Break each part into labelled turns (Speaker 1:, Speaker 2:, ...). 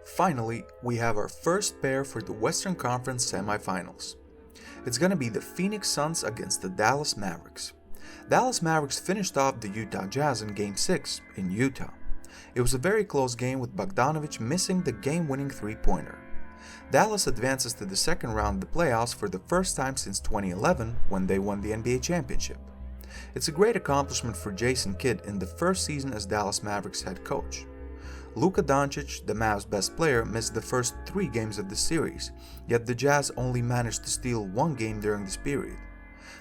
Speaker 1: Finally, we have our first pair for the Western Conference Semifinals. It's gonna be the Phoenix Suns against the Dallas Mavericks. Dallas Mavericks finished off the Utah Jazz in Game 6 in Utah. It was a very close game with Bogdanovic missing the game-winning three-pointer. Dallas advances to the second round of the playoffs for the first time since 2011 when they won the NBA championship. It's a great accomplishment for Jason Kidd in the first season as Dallas Mavericks head coach. Luka Doncic, the Mavs' best player, missed the first 3 games of the series, yet the Jazz only managed to steal 1 game during this period.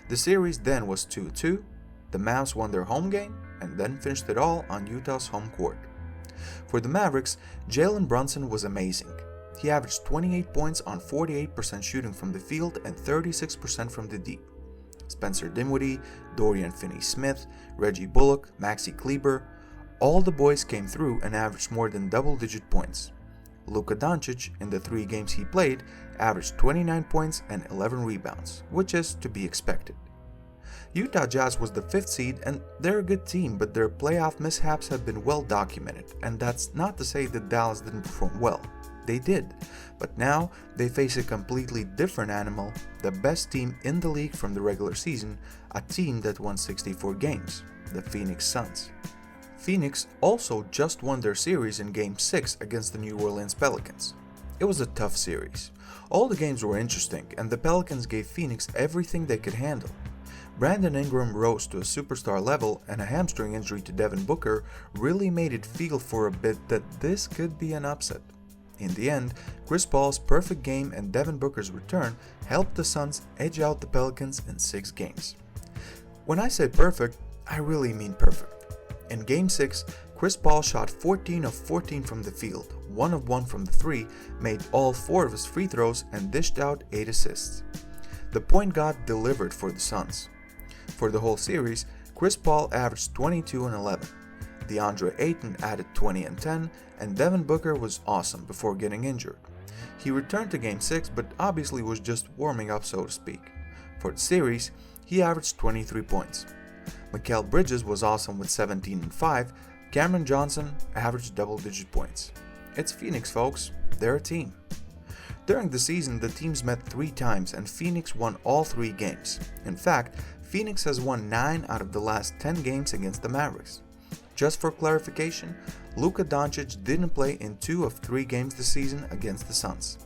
Speaker 1: The series then was 2-2, the Mavs won their home game, and then finished it all on Utah's home court. For the Mavericks, Jalen Brunson was amazing. He averaged 28 points on 48% shooting from the field and 36% from the deep. Spencer Dinwiddie, Dorian Finney-Smith, Reggie Bullock, Maxi Kleber, all the boys came through and averaged more than double-digit points. Luka Doncic, in the 3 games he played, averaged 29 points and 11 rebounds, which is to be expected. Utah Jazz was the 5th seed and they're a good team, but their playoff mishaps have been well documented, and that's not to say that Dallas didn't perform well. They did, but now they face a completely different animal, the best team in the league from the regular season, a team that won 64 games, the Phoenix Suns. Phoenix also just won their series in Game 6 against the New Orleans Pelicans. It was a tough series. All the games were interesting, and the Pelicans gave Phoenix everything they could handle. Brandon Ingram rose to a superstar level, and a hamstring injury to Devin Booker really made it feel for a bit that this could be an upset. In the end, Chris Paul's perfect game and Devin Booker's return helped the Suns edge out the Pelicans in 6 games. When I say perfect, I really mean perfect. In Game 6, Chris Paul shot 14 of 14 from the field, 1 of 1 from the 3, made all 4 of his free throws, and dished out 8 assists. The point guard delivered for the Suns. For the whole series, Chris Paul averaged 22 and 11. DeAndre Ayton added 20 and 10, and Devin Booker was awesome before getting injured. He returned to Game 6 but obviously was just warming up, so to speak. For the series, he averaged 23 points. Mikal Bridges was awesome with 17 and 5, Cameron Johnson averaged double-digit points. It's Phoenix, folks, they're a team. During the season, the teams met 3 times and Phoenix won all 3 games. In fact, Phoenix has won 9 out of the last 10 games against the Mavericks. Just for clarification, Luka Doncic didn't play in 2 of 3 games this season against the Suns.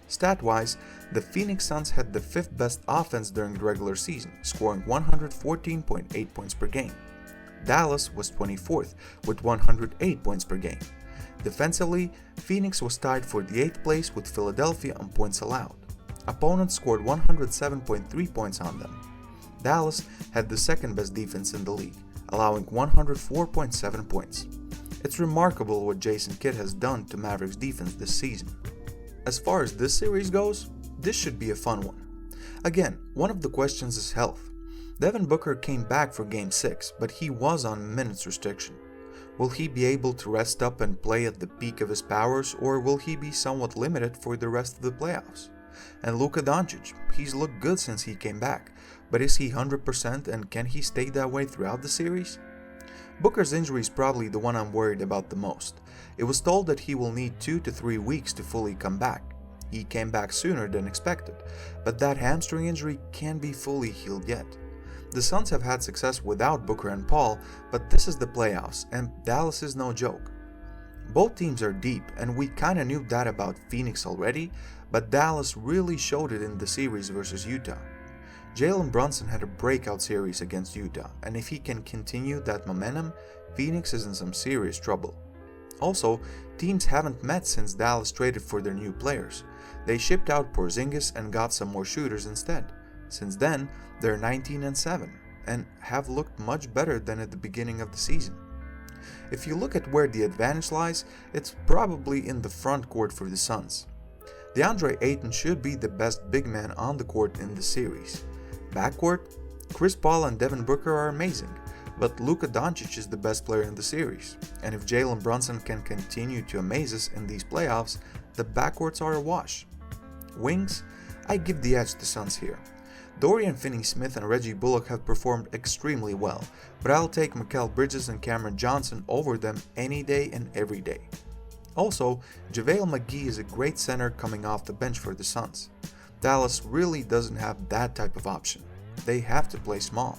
Speaker 1: Stat-wise, the Phoenix Suns had the 5th best offense during the regular season, scoring 114.8 points per game. Dallas was 24th with 108 points per game. Defensively, Phoenix was tied for the 8th place with Philadelphia on points allowed. Opponents scored 107.3 points on them. Dallas had the 2nd best defense in the league, allowing 104.7 points. It's remarkable what Jason Kidd has done to Mavericks defense this season. As far as this series goes, this should be a fun one. Again, one of the questions is health. Devin Booker came back for Game 6, but he was on minutes restriction. Will he be able to rest up and play at the peak of his powers, or will he be somewhat limited for the rest of the playoffs? And Luka Doncic, he's looked good since he came back, but is he 100% and can he stay that way throughout the series? Booker's injury is probably the one I'm worried about the most. It was told that he will need 2 to 3 weeks to fully come back. He came back sooner than expected, but that hamstring injury can't be fully healed yet. The Suns have had success without Booker and Paul, but this is the playoffs, and Dallas is no joke. Both teams are deep, and we kinda knew that about Phoenix already, but Dallas really showed it in the series versus Utah. Jalen Brunson had a breakout series against Utah, and if he can continue that momentum, Phoenix is in some serious trouble. Also, teams haven't met since Dallas traded for their new players. They shipped out Porzingis and got some more shooters instead. Since then, they're 19 and 7, and have looked much better than at the beginning of the season. If you look at where the advantage lies, it's probably in the front court for the Suns. DeAndre Ayton should be the best big man on the court in the series. Backcourt, Chris Paul and Devin Booker are amazing, but Luka Doncic is the best player in the series, and if Jalen Brunson can continue to amaze us in these playoffs, the backcourts are a wash. Wings, I give the edge to Suns here. Dorian Finney-Smith and Reggie Bullock have performed extremely well, but I'll take Mikal Bridges and Cameron Johnson over them any day and every day. Also, JaVale McGee is a great center coming off the bench for the Suns. Dallas really doesn't have that type of option. They have to play small.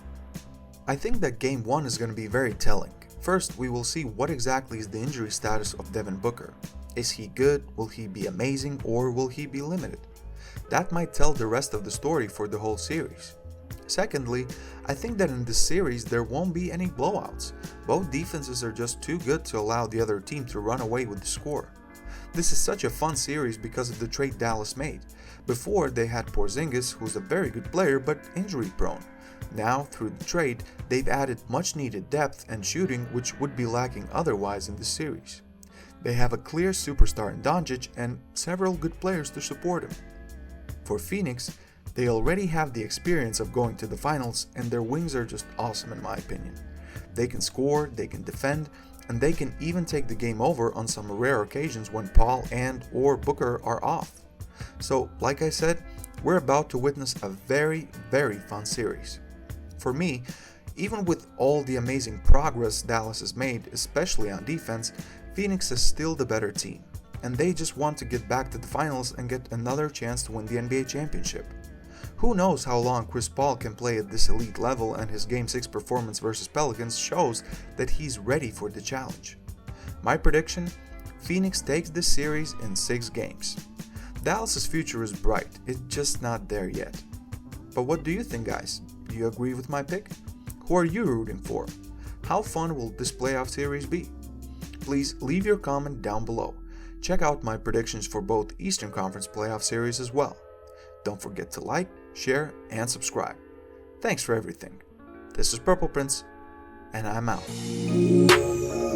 Speaker 1: I think that Game 1 is going to be very telling. First, we will see what exactly is the injury status of Devin Booker. Is he good? Will he be amazing? Or will he be limited? That might tell the rest of the story for the whole series. Secondly, I think that in this series there won't be any blowouts. Both defenses are just too good to allow the other team to run away with the score. This is such a fun series because of the trade Dallas made. Before, they had Porzingis, who's a very good player but injury prone. Now, through the trade, they've added much needed depth and shooting which would be lacking otherwise in this series. They have a clear superstar in Doncic and several good players to support him. For Phoenix, they already have the experience of going to the finals, and their wings are just awesome in my opinion. They can score, they can defend, and they can even take the game over on some rare occasions when Paul and/or Booker are off. So, like I said, we're about to witness a very, very fun series. For me, even with all the amazing progress Dallas has made, especially on defense, Phoenix is still the better team, and they just want to get back to the finals and get another chance to win the NBA championship. Who knows how long Chris Paul can play at this elite level, and his Game 6 performance versus Pelicans shows that he's ready for the challenge. My prediction? Phoenix takes this series in 6 games. Dallas's future is bright, it's just not there yet. But what do you think, guys? Do you agree with my pick? Who are you rooting for? How fun will this playoff series be? Please leave your comment down below. Check out my predictions for both Eastern Conference playoff series as well. Don't forget to like, share, and subscribe. Thanks for everything. This is Purple Prince, and I'm out.